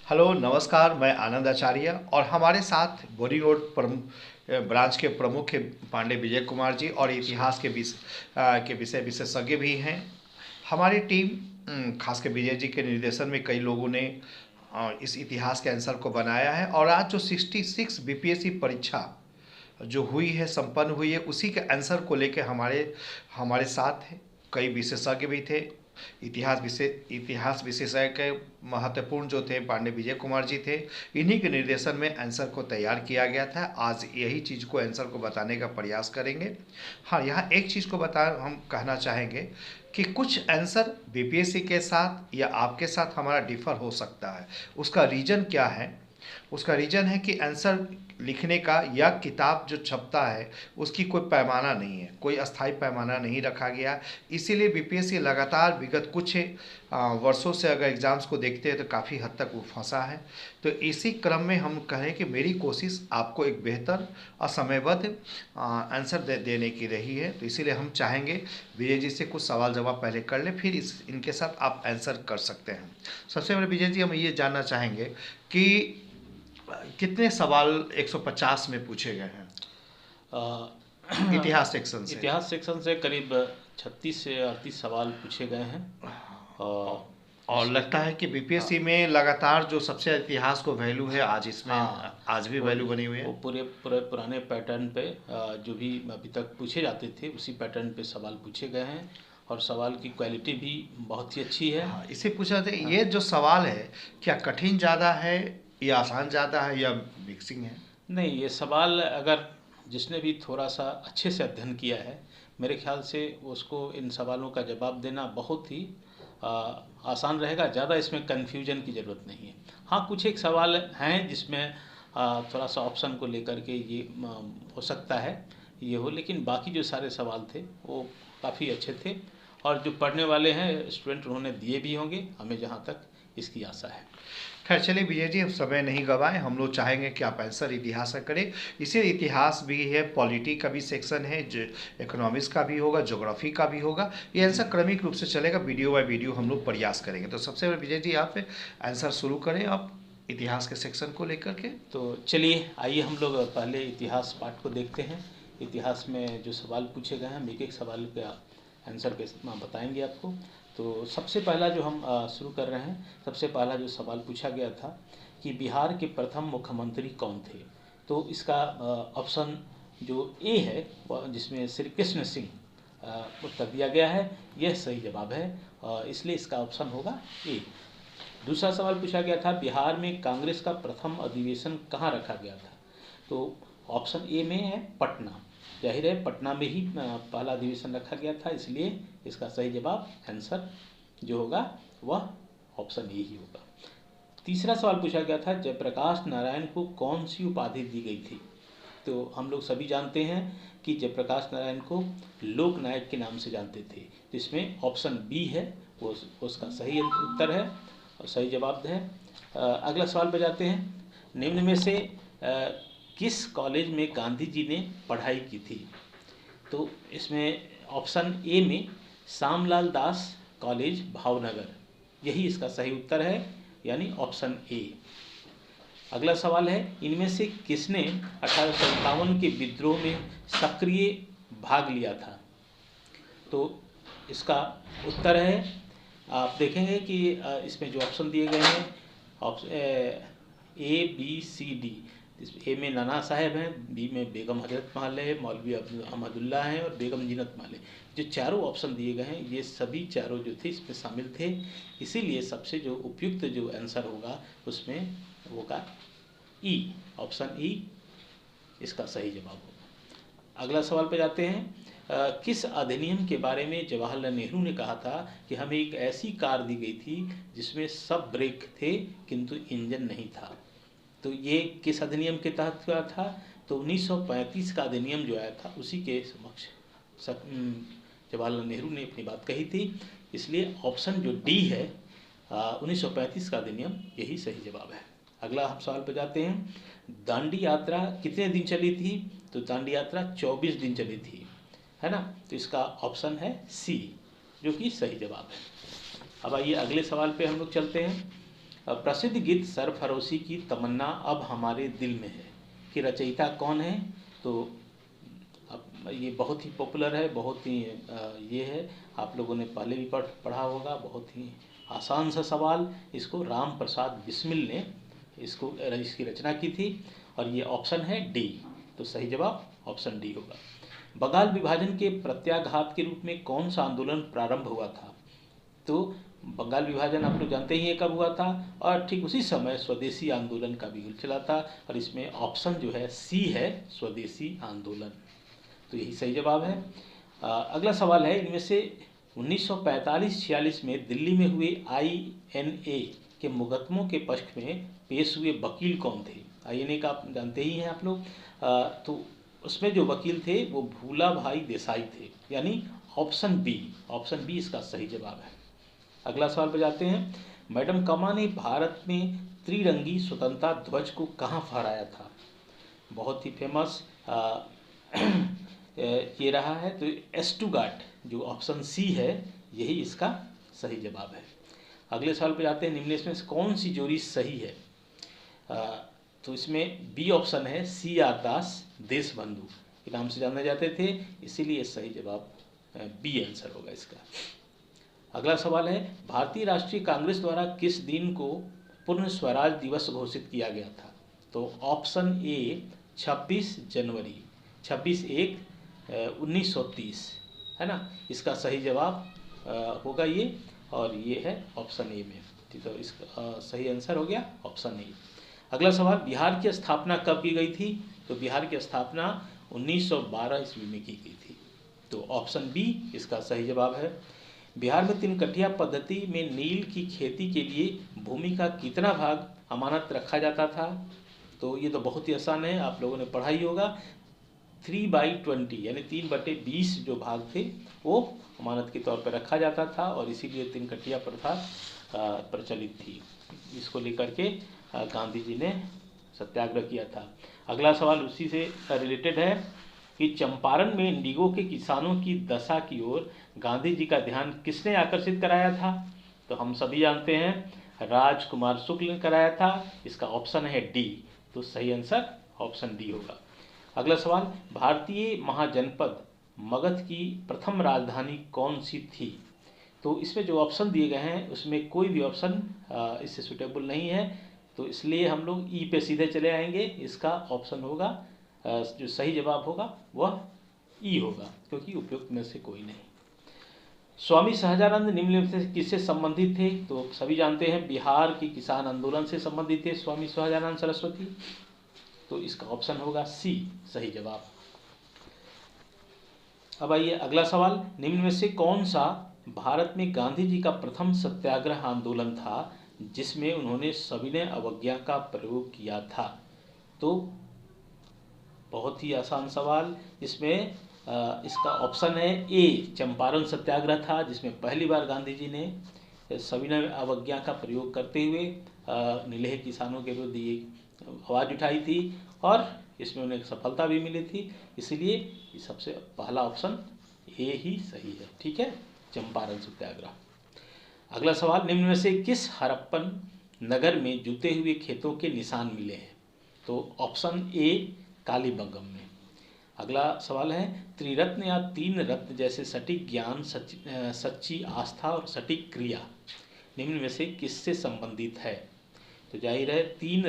Hello नमस्कार, मैं आनंद आचार्य और हमारे साथ बोरिंग रोड ब्रांच के प्रमुख पांडे विजय कुमार जी और इतिहास के विषय विशेषज्ञ भी हैं। हमारी टीम खास कर विजय जी के निर्देशन में कई लोगों ने इस इतिहास के आंसर को बनाया है और आज जो 66 बीपीएससी परीक्षा जो हुई है, संपन्न हुई है, उसी के आंसर को लेकर हमारे हमारे साथ हैं। कई विशेषज्ञ भी थे। इतिहास विशेषज्ञ महत्वपूर्ण जो थे पांडे विजय कुमार जी थे। इन्हीं के निर्देशन में आंसर को तैयार किया गया था। आज यही चीज़ को आंसर को बताने का प्रयास करेंगे। हाँ, यहाँ एक चीज़ को हम कहना चाहेंगे कि कुछ आंसर बीपीएससी के साथ या आपके साथ हमारा डिफ़र हो सकता है। उसका रीज़न क्या है? उसका रीज़न है कि आंसर लिखने का या किताब जो छपता है उसकी कोई पैमाना नहीं है, कोई अस्थाई पैमाना नहीं रखा गया। इसीलिए बीपीएससी लगातार विगत कुछ वर्षों से अगर एग्ज़ाम्स को देखते हैं तो काफ़ी हद तक वो फंसा है। तो इसी क्रम में हम कहें कि मेरी कोशिश आपको एक बेहतर और समयबद्ध आंसर देने की रही है। तो इसीलिए हम चाहेंगे विजय जी से कुछ सवाल जवाब पहले कर लें, फिर इनके साथ आप आंसर कर सकते हैं। सबसे पहले विजय जी हम ये जानना चाहेंगे कि कितने सवाल 150 में पूछे गए हैं इतिहास सेक्शन से? इतिहास सेक्शन से करीब 36 से 38 सवाल पूछे गए हैं। और लगता है कि बीपीएससी में लगातार जो सबसे इतिहास को वैल्यू है आज इसमें आज भी वैल्यू बनी हुई है। वो पूरे पूरे पुराने पैटर्न पे जो भी अभी तक पूछे जाते थे उसी पैटर्न पे सवाल पूछे गए हैं और सवाल की क्वालिटी भी बहुत ही अच्छी है। इसे पूछा था, ये जो सवाल है क्या कठिन ज़्यादा है या आसान ज़्यादा है या मिक्सिंग है? नहीं, ये सवाल अगर जिसने भी थोड़ा सा अच्छे से अध्ययन किया है, मेरे ख्याल से उसको इन सवालों का जवाब देना बहुत ही आसान रहेगा। ज़्यादा इसमें कन्फ्यूजन की ज़रूरत नहीं है। हाँ, कुछ एक सवाल हैं जिसमें थोड़ा सा ऑप्शन को लेकर के ये हो सकता है ये हो, लेकिन बाकी जो सारे सवाल थे वो काफ़ी अच्छे थे और जो पढ़ने वाले हैं स्टूडेंट उन्होंने दिए भी होंगे, हमें जहाँ तक इसकी आशा है। खैर चलिए विजय जी, अब समय नहीं गवाएं। हम लोग चाहेंगे कि आप आंसर इतिहास का करें। इसे इतिहास भी है, पॉलिटी का भी सेक्शन है, जो इकोनॉमिक्स का भी होगा, ज्योग्राफी का भी होगा। ये आंसर क्रमिक रूप से चलेगा, वीडियो बाय वीडियो हम लोग प्रयास करेंगे। तो सबसे पहले विजय जी आप आंसर शुरू करें आप इतिहास के सेक्शन को लेकर के। तो चलिए आइए हम लोग पहले इतिहास पार्ट को देखते हैं। इतिहास में जो सवाल पूछे गए हैं हम एक एक सवाल का आंसर बताएंगे आपको। तो सबसे पहला जो हम शुरू कर रहे हैं, सबसे पहला जो सवाल पूछा गया था कि बिहार के प्रथम मुख्यमंत्री कौन थे। तो इसका ऑप्शन जो ए है जिसमें श्री कृष्ण सिंह उत्तर दिया गया है, यह सही जवाब है, इसलिए इसका ऑप्शन होगा ए। दूसरा सवाल पूछा गया था बिहार में कांग्रेस का प्रथम अधिवेशन कहाँ रखा गया था। तो ऑप्शन ए में है पटना। जाहिर है पटना में ही पहला अधिवेशन रखा गया था, इसलिए इसका सही जवाब आंसर जो होगा वह ऑप्शन ए ही होगा। तीसरा सवाल पूछा गया था जयप्रकाश नारायण को कौन सी उपाधि दी गई थी। तो हम लोग सभी जानते हैं कि जयप्रकाश नारायण को लोकनायक के नाम से जानते थे, तो इसमें ऑप्शन बी है वो उसका सही उत्तर है और सही जवाब है। अगला सवाल पे जाते हैं। निम्न में से किस कॉलेज में गांधी जी ने पढ़ाई की थी। तो इसमें ऑप्शन ए में श्यामलाल दास कॉलेज भावनगर, यही इसका सही उत्तर है, यानी ऑप्शन ए। अगला सवाल है इनमें से किसने 1857 के विद्रोह में सक्रिय भाग लिया था। तो इसका उत्तर है, आप देखेंगे कि इसमें जो ऑप्शन दिए गए हैं option A B C D. A में नाना साहब हैं, बी में बेगम हजरत महल है, मौलवी अहमदुल्ला हैं और बेगम जीनत महल है। जो चारों ऑप्शन दिए गए हैं ये सभी चारों जो थे इसमें शामिल थे, इसीलिए सबसे जो उपयुक्त जो आंसर होगा उसमें होगा ई, ऑप्शन ई इसका सही जवाब होगा। अगला सवाल पे जाते हैं। किस अधिनियम के बारे में जवाहरलाल नेहरू ने कहा था कि हमें एक ऐसी कार दी गई थी जिसमें सब ब्रेक थे किंतु इंजन नहीं था। तो ये किस अधिनियम के तहत हुआ था। तो 1935 का अधिनियम जो आया था उसी के समक्ष जवाहरलाल नेहरू ने अपनी बात कही थी, इसलिए ऑप्शन जो डी है 1935 का अधिनियम यही सही जवाब है। अगला हम सवाल पर जाते हैं। दांडी यात्रा कितने दिन चली थी। तो दांडी यात्रा 24 दिन चली थी, है ना। तो इसका ऑप्शन है सी जो कि सही जवाब है। अब आइए अगले सवाल पे हम लोग चलते हैं। प्रसिद्ध गीत सरफरोशी की तमन्ना अब हमारे दिल में है कि रचयिता कौन है? तो अब ये बहुत ही पॉपुलर है, बहुत ही ये है, आप लोगों ने पहले भी पढ़ा होगा। बहुत ही आसान सा सवाल, इसको राम प्रसाद बिस्मिल ने इसकी रचना की थी और ये ऑप्शन है डी। तो सही जवाब ऑप्शन डी होगा। बंगाल विभाजन के प्रत्याघात के रूप में कौन सा आंदोलन प्रारंभ हुआ था? तो बंगाल विभाजन आप लोग जानते ही है कब हुआ था, और ठीक उसी समय स्वदेशी आंदोलन का भी चला था, और इसमें ऑप्शन जो है सी है, स्वदेशी आंदोलन। तो यही सही जवाब है। अगला सवाल है, इनमें से 1945-46 में दिल्ली में हुए INA के मुकदमों के पक्ष में पेश हुए वकील कौन थे? INA का आप जानते ही हैं आप लोग। तो उसमें जो वकील थे वो भूला भाई देसाई थे, यानी ऑप्शन बी इसका सही जवाब है। अगला सवाल पे जाते हैं। मैडम कमा ने भारत में त्रिरंगी स्वतंत्रता ध्वज को कहाँ फहराया था? बहुत ही फेमस ये रहा है। तो एस्टुगार्ट, जो ऑप्शन सी है, यही इसका सही जवाब है। अगले सवाल पे जाते हैं। निम्नलिखित में से कौन सी जोड़ी सही है? तो इसमें बी ऑप्शन है, CR दास देशबंधु के नाम से जाने जाते थे, इसीलिए सही जवाब बी आंसर होगा इसका। अगला सवाल है, भारतीय राष्ट्रीय कांग्रेस द्वारा किस दिन को पूर्ण स्वराज दिवस घोषित किया गया था? तो ऑप्शन ए 26 जनवरी, 26/1/1930 है ना, इसका सही जवाब होगा ये, और ये है ऑप्शन ए में। तो इसका सही आंसर हो गया ऑप्शन ए। अगला सवाल, बिहार की स्थापना कब की गई थी? तो बिहार की स्थापना 1912 ईस्वी में की गई थी। तो ऑप्शन बी इसका सही जवाब है। बिहार में तिनकटिया पद्धति में नील की खेती के लिए भूमि का कितना भाग अमानत रखा जाता था? तो ये तो बहुत ही आसान है, आप लोगों ने पढ़ा ही होगा। 3/20 यानी 3/20 जो भाग थे वो अमानत के तौर पर रखा जाता था, और इसीलिए तिनकटिया प्रथा प्रचलित थी। इसको लेकर के गांधी जी ने सत्याग्रह किया था। अगला सवाल उसी से रिलेटेड है कि चंपारण में इंडिगो के किसानों की दशा की ओर गांधी जी का ध्यान किसने आकर्षित कराया था? तो हम सभी जानते हैं राजकुमार शुक्ल ने कराया था, इसका ऑप्शन है डी। तो सही आंसर ऑप्शन डी होगा। अगला सवाल, भारतीय महाजनपद मगध की प्रथम राजधानी कौन सी थी? तो इसमें जो ऑप्शन दिए गए हैं उसमें कोई भी ऑप्शन इससे सुटेबल नहीं है, तो इसलिए हम लोग ई पे सीधे चले आएंगे। इसका ऑप्शन होगा, जो सही जवाब होगा वह ई होगा, क्योंकि उपयुक्त में से कोई नहीं। स्वामी सहजानंद निम्नलिखित से किससे संबंधित थे? तो सभी जानते हैं बिहार के किसान आंदोलन से संबंधित थे स्वामी सहजानंद सरस्वती। तो इसका ऑप्शन होगा सी सही जवाब। अब आइए अगला सवाल, निम्न में से कौन सा भारत में गांधी जी का प्रथम सत्याग्रह आंदोलन था जिसमें उन्होंने सविनय अवज्ञा का प्रयोग किया था? तो बहुत ही आसान सवाल, इसमें इसका ऑप्शन है ए, चंपारण सत्याग्रह था, जिसमें पहली बार गांधी जी ने सविनय अवज्ञा का प्रयोग करते हुए नीलहे किसानों के विरुद्ध ये आवाज़ उठाई थी, और इसमें उन्हें सफलता भी मिली थी। इसीलिए ये सबसे पहला ऑप्शन ए ही सही है। ठीक है, चंपारण सत्याग्रह। अगला सवाल, निम्न में से किस हड़प्पन नगर में जूते हुए खेतों के निशान मिले हैं? तो ऑप्शन ए कालीबंगम में। अगला सवाल है, त्रिरत्न या तीन रत्न जैसे सटीक ज्ञान, सच्ची आस्था और सटीक क्रिया निम्न में से किससे संबंधित है? तो जाहिर है तीन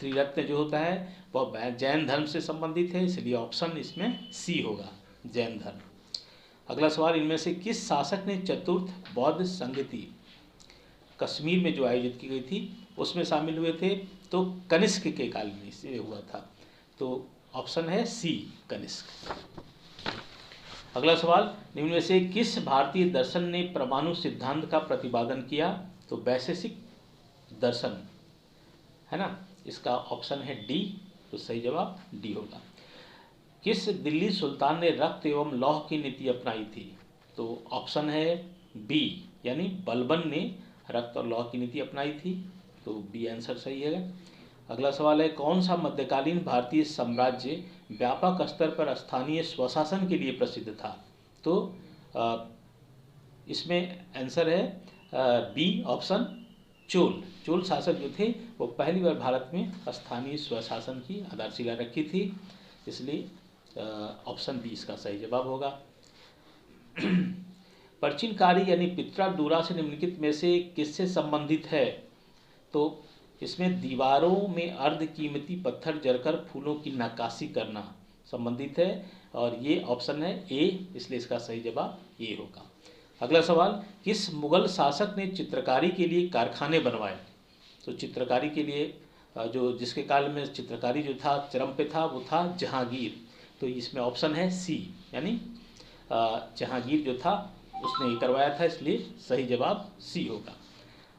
त्रिरत्न जो होता है वह जैन धर्म से संबंधित है, इसलिए ऑप्शन इसमें सी होगा, जैन धर्म। अगला सवाल, इनमें से किस शासक ने चतुर्थ बौद्ध संगति कश्मीर में जो आयोजित की गई थी उसमें शामिल हुए थे? तो कनिष्क के काल में इसे हुआ था। तो ऑप्शन है सी कनिष्क। अगला सवाल, निम्न में से किस भारतीय दर्शन ने परमाणु सिद्धांत का प्रतिपादन किया? तो वैशेषिक दर्शन है ना, इसका ऑप्शन है डी। तो सही जवाब डी होगा। किस दिल्ली सुल्तान ने रक्त एवं लौह की नीति अपनाई थी? तो ऑप्शन है बी, यानी बलबन ने रक्त और लौह की नीति अपनाई थी। तो बी आंसर सही है। अगला सवाल है, कौन सा मध्यकालीन भारतीय साम्राज्य व्यापक स्तर पर स्थानीय स्वशासन के लिए प्रसिद्ध था? तो इसमें आंसर है बी ऑप्शन चोल चोल शासक जो थे वो पहली बार भारत में स्थानीय स्वशासन की आधारशिला रखी थी, इसलिए ऑप्शन बी इसका सही जवाब होगा। प्राचीन कार्य यानी पित्राडूरा से निम्नलिखित में से किससे संबंधित है? तो इसमें दीवारों में अर्ध कीमती पत्थर जड़कर फूलों की नक्काशी करना संबंधित है, और ये ऑप्शन है ए, इसलिए इसका सही जवाब ए होगा। अगला सवाल, किस मुगल शासक ने चित्रकारी के लिए कारखाने बनवाए? तो चित्रकारी के लिए जो जिसके काल में चित्रकारी जो था चरम पे था वो था जहांगीर, तो इसमें ऑप्शन है सी, यानी जहांगीर जो था उसने ये करवाया था, इसलिए सही जवाब सी होगा।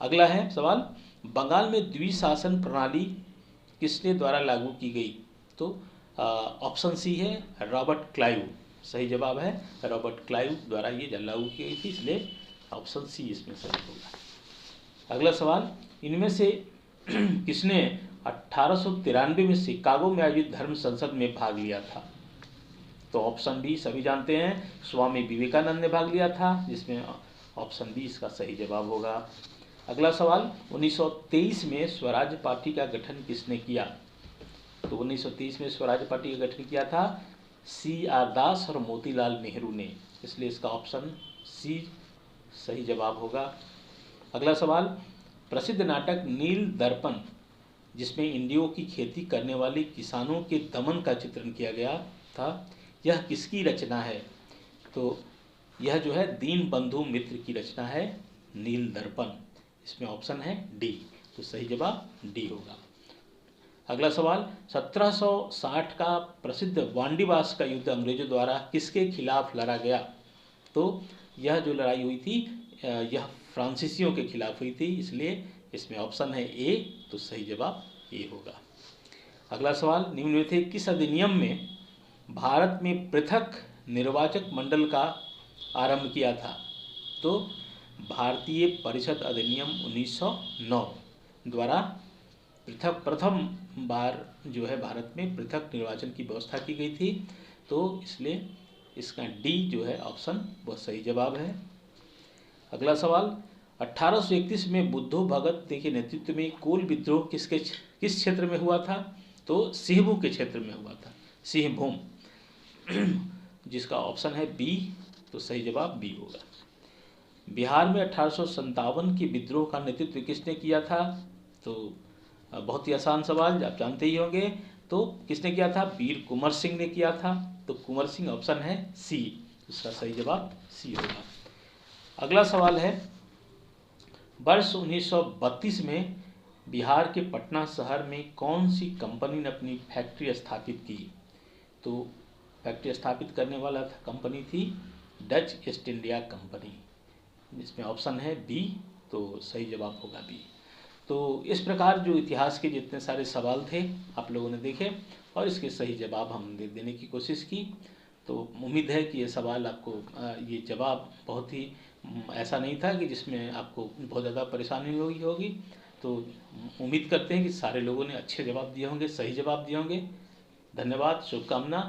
अगला है सवाल, बंगाल में द्विशासन प्रणाली किसके द्वारा लागू की गई? तो ऑप्शन सी है रॉबर्ट क्लाइव, सही जवाब है रॉबर्ट क्लाइव द्वारा ये लागू की गई थी, इसलिए ऑप्शन सी इसमें सही होगा। अगला सवाल, इनमें से किसने 1893 में शिकागो में आयोजित धर्म संसद में भाग लिया था? तो ऑप्शन बी सभी जानते हैं, स्वामी विवेकानंद ने भाग लिया था, जिसमें ऑप्शन बी इसका सही जवाब होगा। अगला सवाल, 1923 में स्वराज पार्टी का गठन किसने किया? तो 1923 में स्वराज पार्टी का गठन किया था C.R. दास और मोतीलाल नेहरू ने, इसलिए इसका ऑप्शन सी सही जवाब होगा। अगला सवाल, प्रसिद्ध नाटक नील दर्पण जिसमें इंडियो की खेती करने वाले किसानों के दमन का चित्रण किया गया था, यह किसकी रचना है? तो यह जो है दीन बंधु मित्र की रचना है नील दर्पण, इसमें ऑप्शन है डी, तो सही जवाब डी होगा। अगला सवाल, 1760 का प्रसिद्ध वांडीवास का युद्ध अंग्रेजों द्वारा किसके खिलाफ लड़ा गया? तो यह जो लड़ाई हुई थी यह फ्रांसीसियों के खिलाफ हुई थी, इसलिए इसमें ऑप्शन है ए, तो सही जवाब ए होगा। अगला सवाल, निम्न में से किस अधिनियम में भारत में पृथक निर्वाचक मंडल का आरंभ किया था? तो भारतीय परिषद अधिनियम 1909 द्वारा प्रथम बार जो है भारत में पृथक निर्वाचन की व्यवस्था की गई थी, तो इसलिए इसका डी जो है ऑप्शन वो सही जवाब है। अगला सवाल, 1831 में बुद्धो भगत के नेतृत्व में कोल विद्रोह किस क्षेत्र में हुआ था? तो सिंहभूम के क्षेत्र में हुआ था, सिंहभूम, जिसका ऑप्शन है बी, तो सही जवाब बी होगा। बिहार में 1857 के विद्रोह का नेतृत्व किसने किया था? तो बहुत ही आसान सवाल, आप जानते ही होंगे, तो किसने किया था? वीर कुंवर सिंह ने किया था, तो कुंवर सिंह ऑप्शन है सी, इसका सही जवाब सी होगा। अगला सवाल है, वर्ष 1932 में बिहार के पटना शहर में कौन सी कंपनी ने अपनी फैक्ट्री स्थापित की? तो फैक्ट्री स्थापित करने वाला कंपनी थी डच ईस्ट इंडिया कंपनी, जिसमें ऑप्शन है बी, तो सही जवाब होगा बी। तो इस प्रकार जो इतिहास के जितने सारे सवाल थे आप लोगों ने देखे और इसके सही जवाब हम देने की कोशिश की, तो उम्मीद है कि ये सवाल आपको ये जवाब बहुत ही ऐसा नहीं था कि जिसमें आपको बहुत ज़्यादा परेशानी होगी। तो उम्मीद करते हैं कि सारे लोगों ने अच्छे जवाब दिए होंगे, सही जवाब दिए होंगे। धन्यवाद, शुभकामना।